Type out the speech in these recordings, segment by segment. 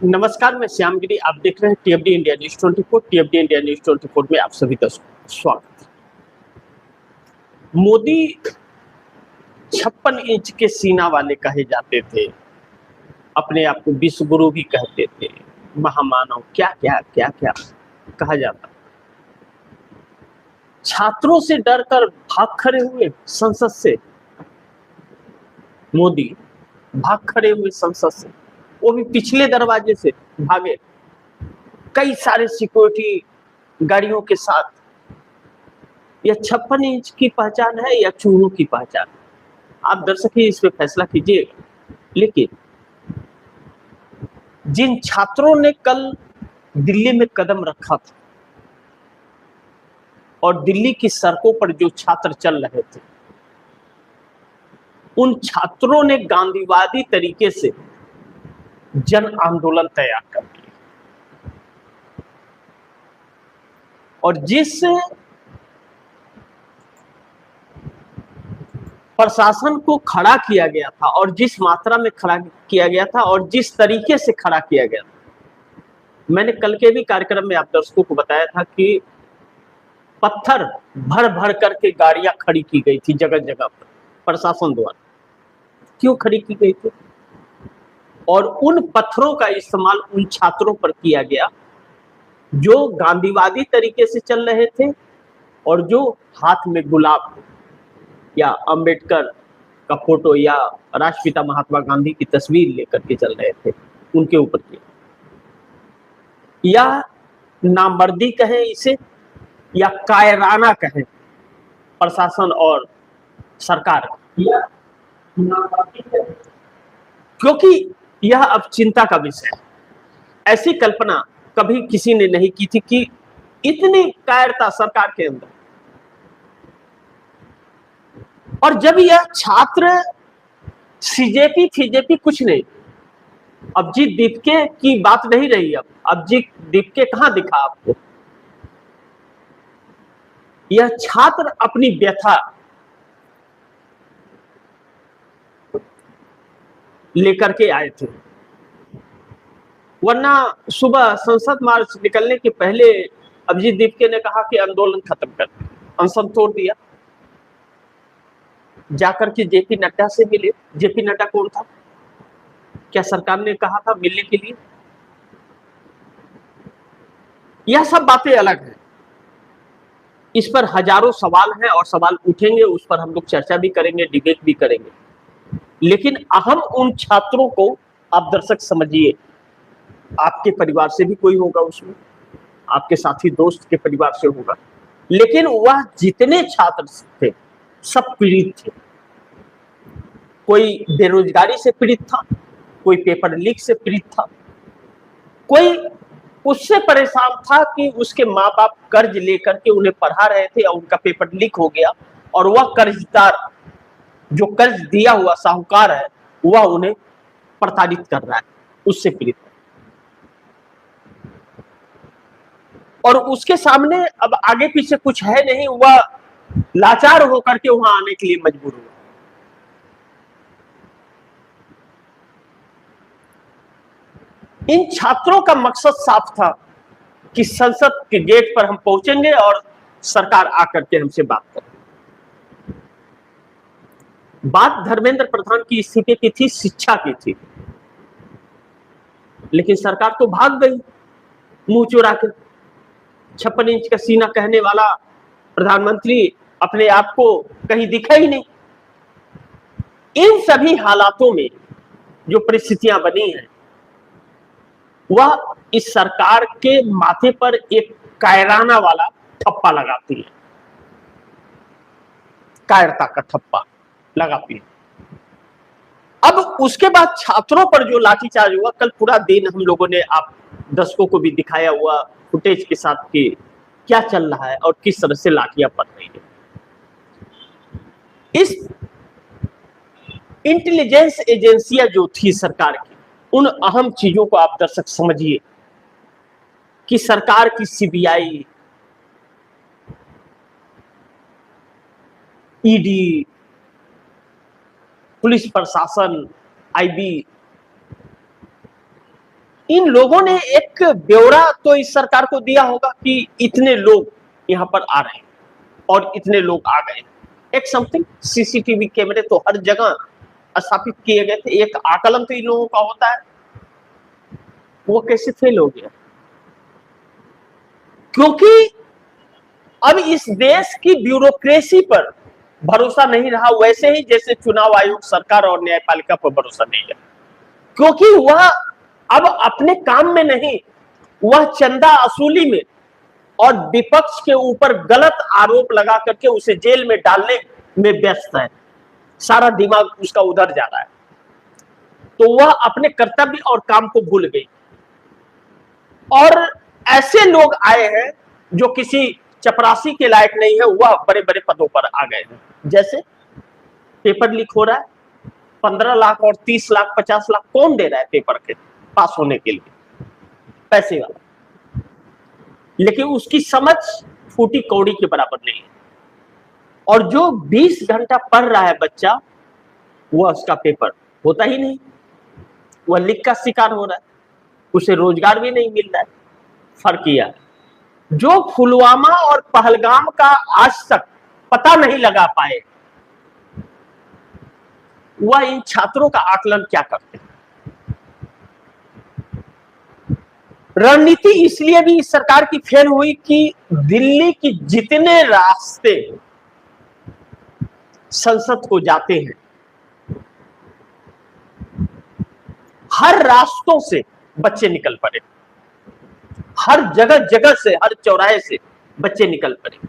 नमस्कार, मैं श्यामगिरी। आप देख रहे हैं टीएफडी इंडिया न्यूज 24। टीएफडी इंडिया न्यूज 24 में आप सभी का स्वागत है। मोदी 56 इंच के सीना वाले कहे जाते थे, अपने आप को विश्व गुरु भी कहते थे, महामानव, क्या क्या क्या क्या कहा जाता। छात्रों से डरकर भाग खड़े हुए संसद से, मोदी भाग खड़े हुए संसद से, वो भी पिछले दरवाजे से भागे, कई सारे सिक्योरिटी गाड़ियों के साथ। यह 56 इंच की पहचान है या चूहों की पहचान? आप दर्शक ही इस पे फैसला कीजिएगा। लेकिन जिन छात्रों ने कल दिल्ली में कदम रखा था और दिल्ली की सड़कों पर जो छात्र चल रहे थे, उन छात्रों ने गांधीवादी तरीके से जन आंदोलन तैयार कर दिया। और जिस प्रशासन को खड़ा किया गया था और जिस मात्रा में खड़ा किया गया था और जिस तरीके से खड़ा किया गया था, मैंने कल के भी कार्यक्रम में आप दर्शकों को बताया था कि पत्थर भर भर करके गाड़ियां खड़ी की गई थी जगह जगह पर प्रशासन द्वारा। क्यों खड़ी की गई थी? और उन पत्थरों का इस्तेमाल उन छात्रों पर किया गया जो गांधीवादी तरीके से चल रहे थे और जो हाथ में गुलाब या अंबेडकर का फोटो या राष्ट्रपिता महात्मा गांधी की तस्वीर लेकर के चल रहे थे, उनके ऊपर किया। या नामर्दी कहें इसे या कायराना कहें प्रशासन और सरकार, क्योंकि यह अब चिंता का विषय है। ऐसी कल्पना कभी किसी ने नहीं की थी कि इतनी कायरता सरकार के अंदर। और जब यह छात्र सीजेपी कुछ नहीं, अभिजीत दीपके की बात नहीं रही। अब अभिजीत दीपके कहां दिखा आपको? यह छात्र अपनी व्यथा लेकर के आए थे, वरना सुबह संसद मार्च निकलने के पहले अभिजीत दीपके ने कहा कि आंदोलन खत्म कर, अनशन तोड़ दिया। जाकर के जेपी नड्डा से मिले। जेपी नड्डा कौन था? क्या सरकार ने कहा था मिलने के लिए? यह सब बातें अलग हैं, इस पर हजारों सवाल हैं और सवाल उठेंगे, उस पर हम लोग चर्चा भी करेंगे, डिबेट भी करेंगे। लेकिन अहम उन छात्रों को आप दर्शक समझिए, आपके परिवार से भी कोई होगा उसमें, आपके साथी दोस्त के परिवार से होगा, लेकिन वह जितने छात्र थे सब पीड़ित थे। कोई बेरोजगारी से पीड़ित था, कोई पेपर लीक से पीड़ित था, कोई उससे परेशान था कि उसके माँ बाप कर्ज लेकर के उन्हें पढ़ा रहे थे और उनका पेपर लीक हो गया और वह कर्जदार जो कर्ज दिया हुआ साहूकार है वह उन्हें प्रताड़ित कर रहा है, उससे पीड़ित है। और उसके सामने अब आगे पीछे कुछ है नहीं, वह लाचार होकर के वहां आने के लिए मजबूर हुआ। इन छात्रों का मकसद साफ था कि संसद के गेट पर हम पहुंचेंगे और सरकार आकर के हमसे बात करें। बात धर्मेंद्र प्रधान की इस्तीफे की थी, शिक्षा की थी, लेकिन सरकार तो भाग गई मुंह चुरा के। 56 इंच का सीना कहने वाला प्रधानमंत्री अपने आप को कहीं दिखा ही नहीं। इन सभी हालातों में जो परिस्थितियां बनी हैं वह इस सरकार के माथे पर एक कायराना वाला ठप्पा लगाती है, कायरता का ठप्पा लगाती है। अब उसके बाद छात्रों पर जो लाठीचार्ज हुआ, कल पूरा दिन हम लोगों ने आप दर्शकों को भी दिखाया हुआ फुटेज के साथ कि क्या चल रहा है और किस तरह से लाठियां पड़ रही है। इस इंटेलिजेंस एजेंसियां जो थी सरकार की, उन अहम चीजों को आप दर्शक समझिए कि सरकार की सीबीआई, ईडी, पुलिस प्रशासन, आईबी, इन लोगों ने एक ब्यौरा तो इस सरकार को दिया होगा कि इतने लोग यहाँ पर आ रहे हैं और इतने लोग आ गए। एक समथिंग सीसीटीवी कैमरे तो हर जगह स्थापित किए गए थे, एक आकलन तो इन लोगों का होता है, वो कैसे फेल हो गया? क्योंकि अब इस देश की ब्यूरोक्रेसी पर भरोसा नहीं रहा, वैसे ही जैसे चुनाव आयोग, सरकार और न्यायपालिका पर भरोसा नहीं है, क्योंकि वह अब अपने काम में नहीं, वह चंदा वसूली में और विपक्ष के ऊपर गलत आरोप लगा करके उसे जेल में डालने में व्यस्त है। सारा दिमाग उसका उधर जा रहा है, तो वह अपने कर्तव्य और काम को भूल गई। और ऐसे लोग आए हैं जो किसी चपरासी के लायक नहीं है, वह बड़े बड़े पदों पर आ गए हैं। जैसे पेपर लीक हो रहा है, 15 लाख और 30 लाख 50 लाख कौन दे रहा है पेपर के पास होने के लिए? पैसे वाला। लेकिन उसकी समझ फूटी कौड़ी के बराबर नहीं है। और जो 20 घंटा पढ़ रहा है बच्चा, वह उसका पेपर होता ही नहीं, वह लीक का शिकार हो रहा है, उसे रोजगार भी नहीं मिल रहा है। फर्क यह है, जो पुलवामा और पहलगाम का आज तक पता नहीं लगा पाए, वह इन छात्रों का आकलन क्या करते हैं? रणनीति इसलिए भी इस सरकार की फेल हुई कि दिल्ली की जितने रास्ते संसद को जाते हैं, हर रास्तों से बच्चे निकल पड़े, हर जगह जगह से, हर चौराहे से बच्चे निकल पड़े।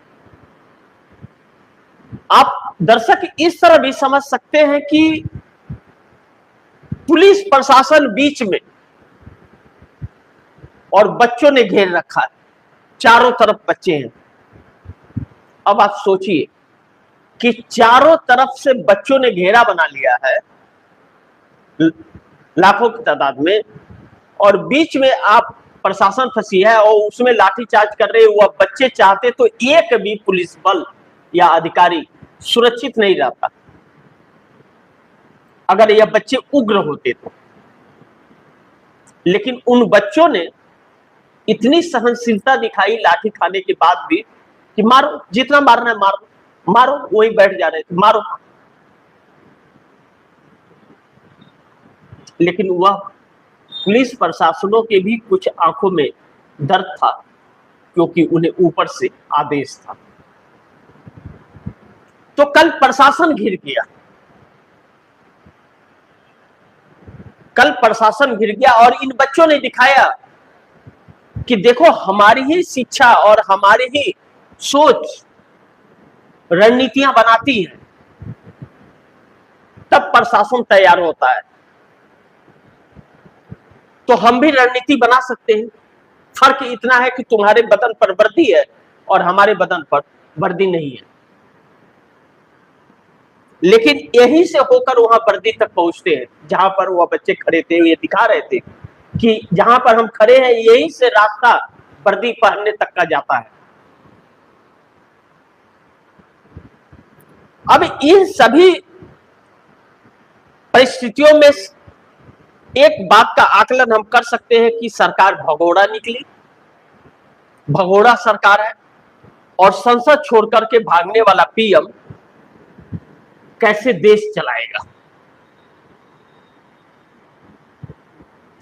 आप दर्शक इस तरह भी समझ सकते हैं कि पुलिस प्रशासन बीच में और बच्चों ने घेर रखा है, चारों तरफ बच्चे हैं। अब आप सोचिए कि चारों तरफ से बच्चों ने घेरा बना लिया है लाखों की तादाद में, और बीच में आप प्रशासन फंसी है और उसमें लाठीचार्ज कर रहे। वह बच्चे चाहते तो एक भी पुलिस बल या अधिकारी सुरक्षित नहीं रहता अगर यह बच्चे उग्र होते तो। लेकिन उन बच्चों ने इतनी सहनशीलता दिखाई लाठी खाने के बाद भी कि मारो, जितना मारना है मारो, मारो, वही बैठ जा रहे थे, मारो। लेकिन वह पुलिस प्रशासनों के भी कुछ आंखों में दर्द था, क्योंकि उन्हें ऊपर से आदेश था। तो कल प्रशासन घिर गया, कल प्रशासन घिर गया और इन बच्चों ने दिखाया कि देखो, हमारी ही शिक्षा और हमारी ही सोच रणनीतियां बनाती है, तब प्रशासन तैयार होता है। तो हम भी रणनीति बना सकते हैं। फर्क इतना है कि तुम्हारे बदन पर वर्दी है और हमारे बदन पर वर्दी नहीं है। लेकिन यहीं से होकर वहां वर्दी तक पहुंचते हैं जहां पर वह बच्चे खड़े थे। ये दिखा रहे थे कि जहां पर हम खड़े हैं, यहीं से रास्ता वर्दी पहनने तक का जाता है। अब इन सभी परिस्थितियों में एक बात का आकलन हम कर सकते हैं कि सरकार भगोड़ा निकली, भगोड़ा सरकार है। और संसद छोड़कर के भागने वाला पीएम कैसे देश चलाएगा?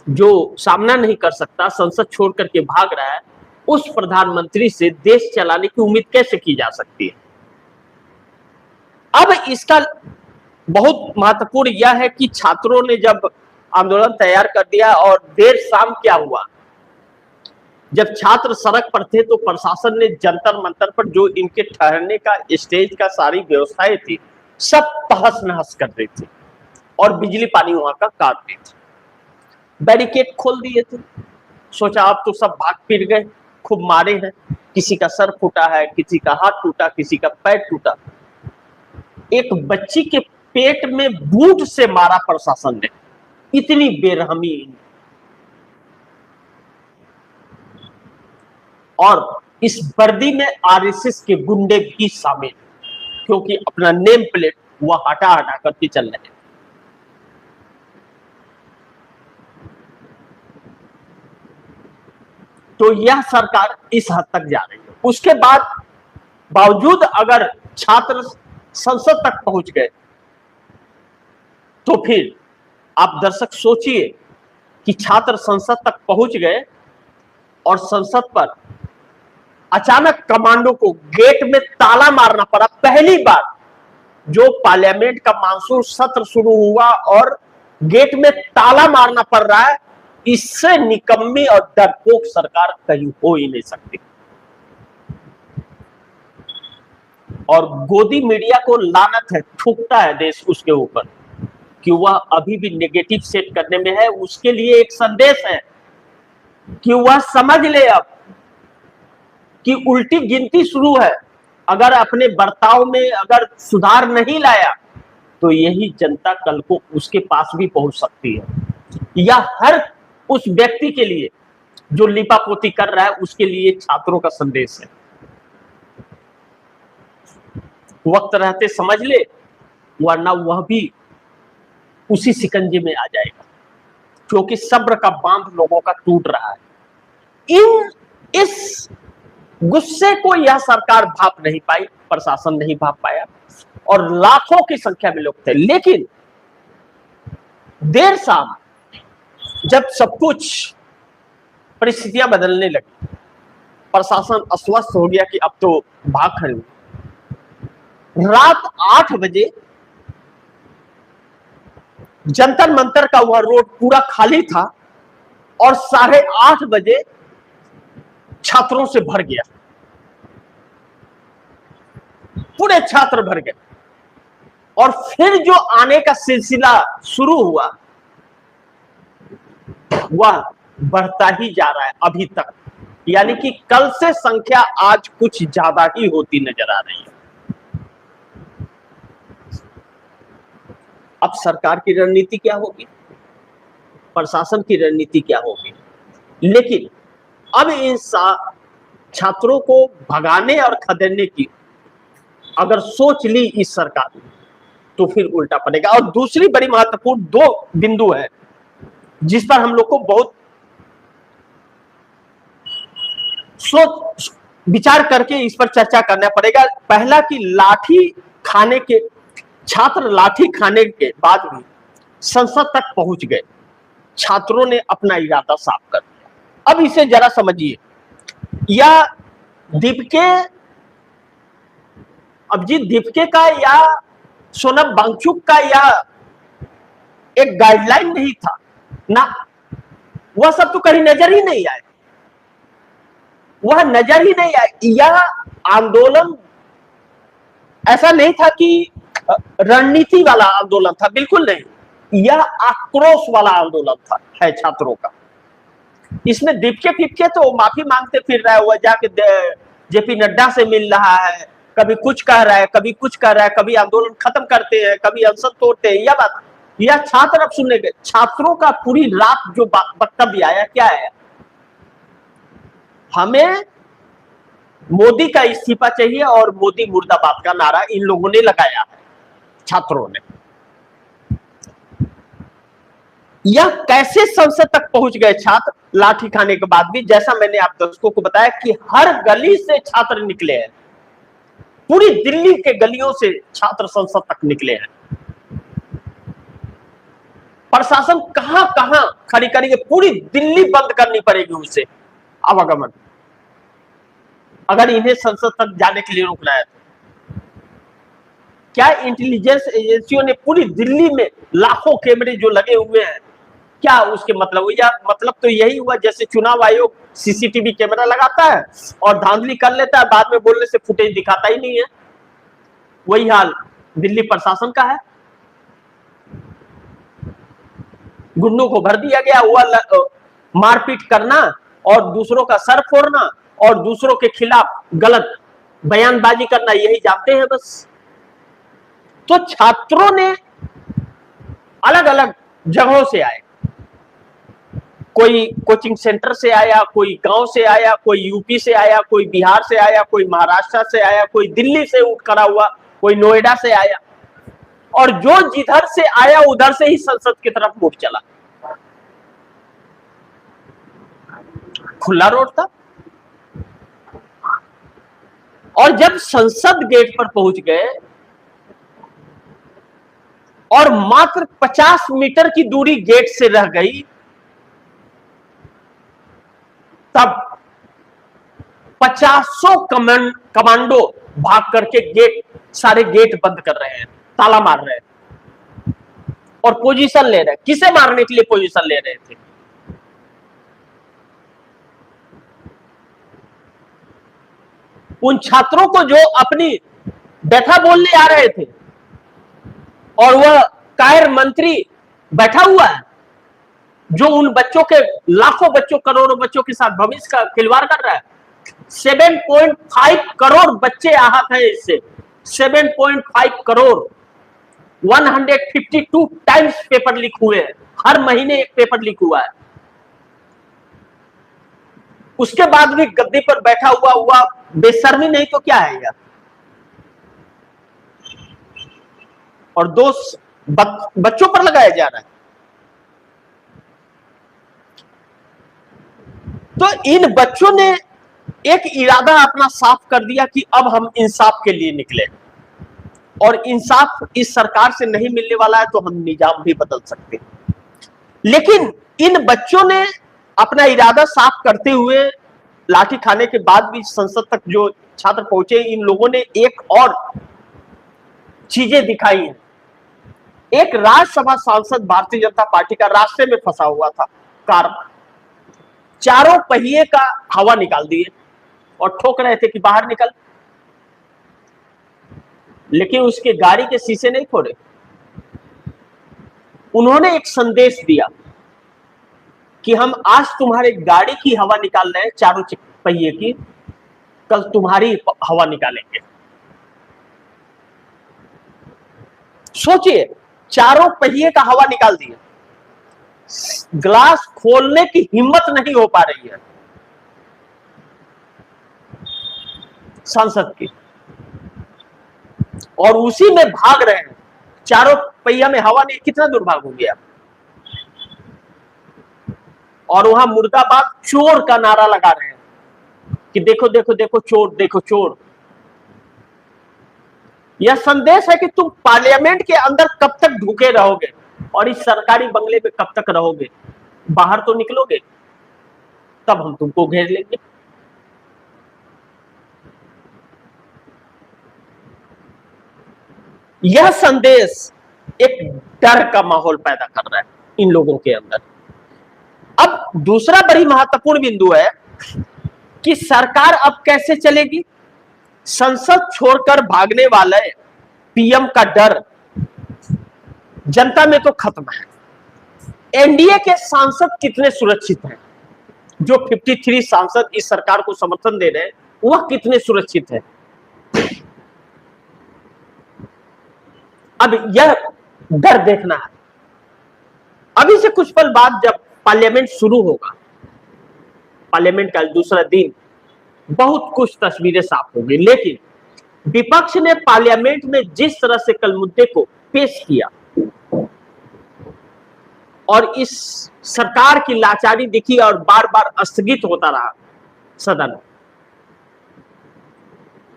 जो सामना नहीं कर सकता, संसद छोड़ करके भाग रहा है, उस प्रधानमंत्री से देश चलाने की उम्मीद कैसे की जा सकती है? अब इसका बहुत महत्वपूर्ण यह है कि छात्रों ने जब आंदोलन तैयार कर दिया और देर शाम क्या हुआ, जब छात्र सड़क पर थे तो प्रशासन ने जंतर मंतर पर जो इनके ठहरने का स्टेज का सारी व्यवस्थाएं थी, सब तहस नहस कर दी थी और बिजली पानी वहां का काट दी थी। बैरिकेड खोल दिए थे। सोचा अब तो सब भाग फिर गए, खूब मारे हैं, किसी का सर फूटा है, किसी का हाथ टूटा, किसी का पैर टूटा। एक बच्ची के पेट में बूट से मारा प्रशासन ने, इतनी बेरहमी। और इस वर्दी में आरएसएस के गुंडे भी शामिल, क्योंकि अपना नेम प्लेट वह हटा हटा करके चल रहे हैं। तो यह सरकार इस हद तक जा रही है। उसके बाद बावजूद अगर छात्र संसद तक पहुंच गए तो फिर आप दर्शक सोचिए कि छात्र संसद तक पहुंच गए और संसद पर अचानक कमांडो को गेट में ताला मारना पड़ा। पहली बार जो पार्लियामेंट का मानसून सत्र शुरू हुआ और गेट में ताला मारना पड़ रहा है, इससे निकम्मी और डरपोक सरकार कहीं हो ही नहीं सकती। और गोदी मीडिया को लानत है, थूकता है देश उसके ऊपर कि वह अभी भी नेगेटिव सेट करने में है। उसके लिए एक संदेश है कि वह समझ ले अब कि उल्टी गिनती शुरू है। अगर अपने बर्ताव में अगर सुधार नहीं लाया तो यही जनता कल को उसके पास भी पहुंच सकती है। या हर उस व्यक्ति के लिए जो लिपापोती कर रहा है उसके लिए छात्रों का संदेश है, वक्त रहते समझ ले, वरना वह भी उसी शिकंजे में आ जाएगा, क्योंकि सब्र का बांध लोगों का टूट रहा है। इस गुस्से को यह सरकार भाप नहीं पाई, प्रशासन नहीं भाप पाया और लाखों की संख्या में लोग थे। लेकिन देर शाम जब सब कुछ परिस्थितियां बदलने लगी, प्रशासन अस्वस्थ हो गया कि अब तो भाग खड़े, रात 8 बजे जंतर मंतर का वह रोड पूरा खाली था और 8:30 बजे छात्रों से भर गया, पूरे छात्र भर गए। और फिर जो आने का सिलसिला शुरू हुआ वह बढ़ता ही जा रहा है अभी तक, यानी कि कल से संख्या आज कुछ ज्यादा ही होती नजर आ रही है। अब सरकार की रणनीति क्या होगी, प्रशासन की रणनीति क्या होगी, लेकिन अब इन छात्रों को भगाने और खदेड़ने की अगर सोच ली इस सरकार ने तो फिर उल्टा पड़ेगा। और दूसरी बड़ी महत्वपूर्ण 2 बिंदु है जिस पर हम लोग को बहुत सोच विचार करके इस पर चर्चा करना पड़ेगा। पहला कि छात्र लाठी खाने के बाद भी संसद तक पहुंच गए, छात्रों ने अपना इरादा साफ कर दिया। अब इसे जरा समझिए, या अभिजीत दीपके का या सोनम वांगचुक का या एक गाइडलाइन नहीं था ना, वह सब तो कहीं नजर ही नहीं आए, वह नजर ही नहीं आए। यह आंदोलन ऐसा नहीं था कि रणनीति वाला आंदोलन था, बिल्कुल नहीं, यह आक्रोश वाला आंदोलन था है छात्रों का। इसमें दीपके फिपके तो माफी मांगते फिर रहा है, वह जाके जेपी नड्डा से मिल रहा है, कभी कुछ कह रहा है, कभी कुछ कह रहा है, कभी आंदोलन खत्म करते हैं, कभी अनशन तोड़ते हैं। यह छात्र अब सुनने गए, छात्रों का पूरी रात जो वक्तव्य आया क्या है, हमें मोदी का इस्तीफा चाहिए और मोदी मुर्दाबाद का नारा इन लोगों ने लगाया है छात्रों ने। यह कैसे संसद तक पहुंच गए छात्र लाठी खाने के बाद भी, जैसा मैंने आप दर्शकों को बताया कि हर गली से छात्र निकले हैं, पूरी दिल्ली के गलियों से छात्र संसद तक निकले हैं। प्रशासन कहां कहां खड़ी करेंगे, पूरी दिल्ली बंद करनी पड़ेगी उसे आवागमन, अगर इन्हें संसद तक जाने के लिए रोकना है। क्या इंटेलिजेंस एजेंसियों ने पूरी दिल्ली में लाखों कैमरे जो लगे हुए हैं, क्या उसके मतलब तो यही हुआ जैसे चुनाव आयोग सीसीटीवी कैमरा लगाता है और धांधली कर लेता है, बाद में बोलने से फुटेज दिखाता ही नहीं है। वही हाल दिल्ली प्रशासन का है, गुंडों को भर दिया गया, हुआ मारपीट करना और दूसरों का सर फोड़ना और दूसरों के खिलाफ गलत बयानबाजी करना, यही जानते हैं बस। तो छात्रों ने अलग अलग जगहों से आए, कोई कोचिंग सेंटर से आया, कोई गांव से आया, कोई यूपी से आया, कोई बिहार से आया, कोई महाराष्ट्र से आया, कोई दिल्ली से उठ खड़ा हुआ, कोई नोएडा से आया, और जो जिधर से आया उधर से ही संसद की तरफ मुड़ चला। खुला रोड था। और जब संसद गेट पर पहुंच गए और मात्र 50 मीटर की दूरी गेट से रह गई, तब 50 कमांडो भाग करके सारे गेट बंद कर रहे हैं, ताला मार रहे हैं और पोजीशन ले रहे हैं। किसे मारने के लिए पोजीशन ले रहे थे? उन छात्रों को जो अपनी व्यथा बोलने आ रहे थे, और वह कायर मंत्री बैठा हुआ है जो उन बच्चों के, लाखों बच्चों, करोड़ों बच्चों के साथ भविष्य का खिलवाड़ कर रहा है। 7.5 करोड़ बच्चे आहत हैं इससे। 7.5 करोड़, 152 टाइम्स पेपर लीक हुए हैं। हर महीने एक पेपर लीक हुआ है। उसके बाद भी गद्दी पर बैठा हुआ बेशर्मी नहीं तो क्या है यार? और दोष बच्चों पर लगाया जा रहा है। तो इन बच्चों ने एक इरादा अपना साफ कर दिया कि अब हम इंसाफ के लिए निकले, और इंसाफ इस सरकार से नहीं मिलने वाला है तो हम निजाम भी बदल सकते हैं। लेकिन इन बच्चों ने अपना इरादा साफ करते हुए, लाठी खाने के बाद भी संसद तक जो छात्र पहुंचे, इन लोगों ने एक और चीजें दिखाई हैं। एक राज्यसभा सांसद भारतीय जनता पार्टी का रास्ते में फंसा हुआ था कार, चारों पहिए का हवा निकाल दिए और ठोक रहे थे कि बाहर निकल, लेकिन उसके गाड़ी के शीशे नहीं फोड़े। उन्होंने एक संदेश दिया कि हम आज तुम्हारे गाड़ी की हवा निकाल रहे हैं, चारों पहिए की, कल तुम्हारी हवा निकालेंगे। सोचिए, चारों पहिए का हवा निकाल दिए, ग्लास खोलने की हिम्मत नहीं हो पा रही है सांसद की, और उसी में भाग रहे हैं। चारों पहिया में हवा नहीं, कितना दुर्भाग्य हो गया। और वहां मुर्दाबाद चोर का नारा लगा रहे हैं कि देखो देखो देखो चोर, देखो चोर। यह संदेश है कि तुम पार्लियामेंट के अंदर कब तक ढुके रहोगे और इस सरकारी बंगले में कब तक रहोगे? बाहर तो निकलोगे, तब हम तुमको घेर लेंगे। यह संदेश एक डर का माहौल पैदा कर रहा है इन लोगों के अंदर। अब दूसरा बड़ी महत्वपूर्ण बिंदु है कि सरकार अब कैसे चलेगी। संसद छोड़कर भागने वाले पीएम का डर जनता में तो खत्म है। एनडीए के सांसद कितने सुरक्षित हैं? जो 53 सांसद इस सरकार को समर्थन दे रहे हैं, वह कितने सुरक्षित है? अब यह डर देखना है। अभी से कुछ पल बाद जब पार्लियामेंट शुरू होगा, पार्लियामेंट का दूसरा दिन, बहुत कुछ तस्वीरें साफ होंगी। लेकिन विपक्ष ने पार्लियामेंट में जिस तरह से कल मुद्दे को पेश किया और इस सरकार की लाचारी दिखी और बार बार स्थगित होता रहा सदन,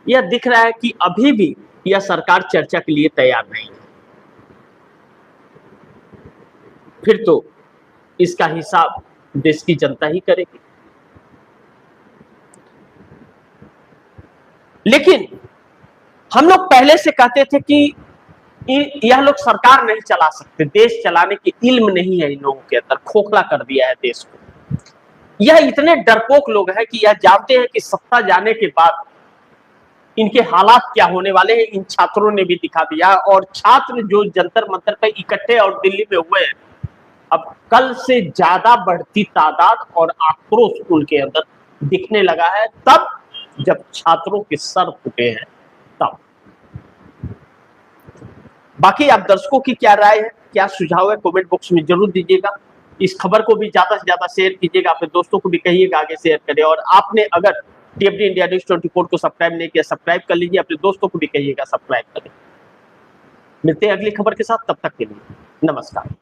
यह दिख रहा है कि अभी भी यह सरकार चर्चा के लिए तैयार नहीं है। फिर तो इसका हिसाब देश की जनता ही करेगी। लेकिन हम लोग पहले से कहते थे कि यह लोग सरकार नहीं चला सकते, देश चलाने की इल्म नहीं है इन लोगों के अंदर, खोखला कर दिया है देश को। यह इतने डरपोक लोग हैं कि यह जानते हैं कि सत्ता जाने के बाद इनके हालात क्या होने वाले हैं। इन छात्रों ने भी दिखा दिया, और छात्र जो जंतर मंतर पे इकट्ठे और दिल्ली में हुए हैं, अब कल से ज्यादा बढ़ती तादाद और आक्रोश उनके अंदर दिखने लगा है, तब जब छात्रों के सर फूटे हैं तब। बाकी आप दर्शकों की क्या राय है, क्या सुझाव है, कमेंट बॉक्स में जरूर दीजिएगा। इस खबर को भी ज्यादा से ज्यादा शेयर कीजिएगा, अपने दोस्तों को भी कहिएगा आगे शेयर करें। और आपने अगर टीएफडी इंडिया न्यूज 24 को सब्सक्राइब नहीं किया, सब्सक्राइब कर लीजिए, अपने दोस्तों को भी कहिएगा सब्सक्राइब करें। मिलते हैं अगली खबर के साथ, तब तक के लिए नमस्कार।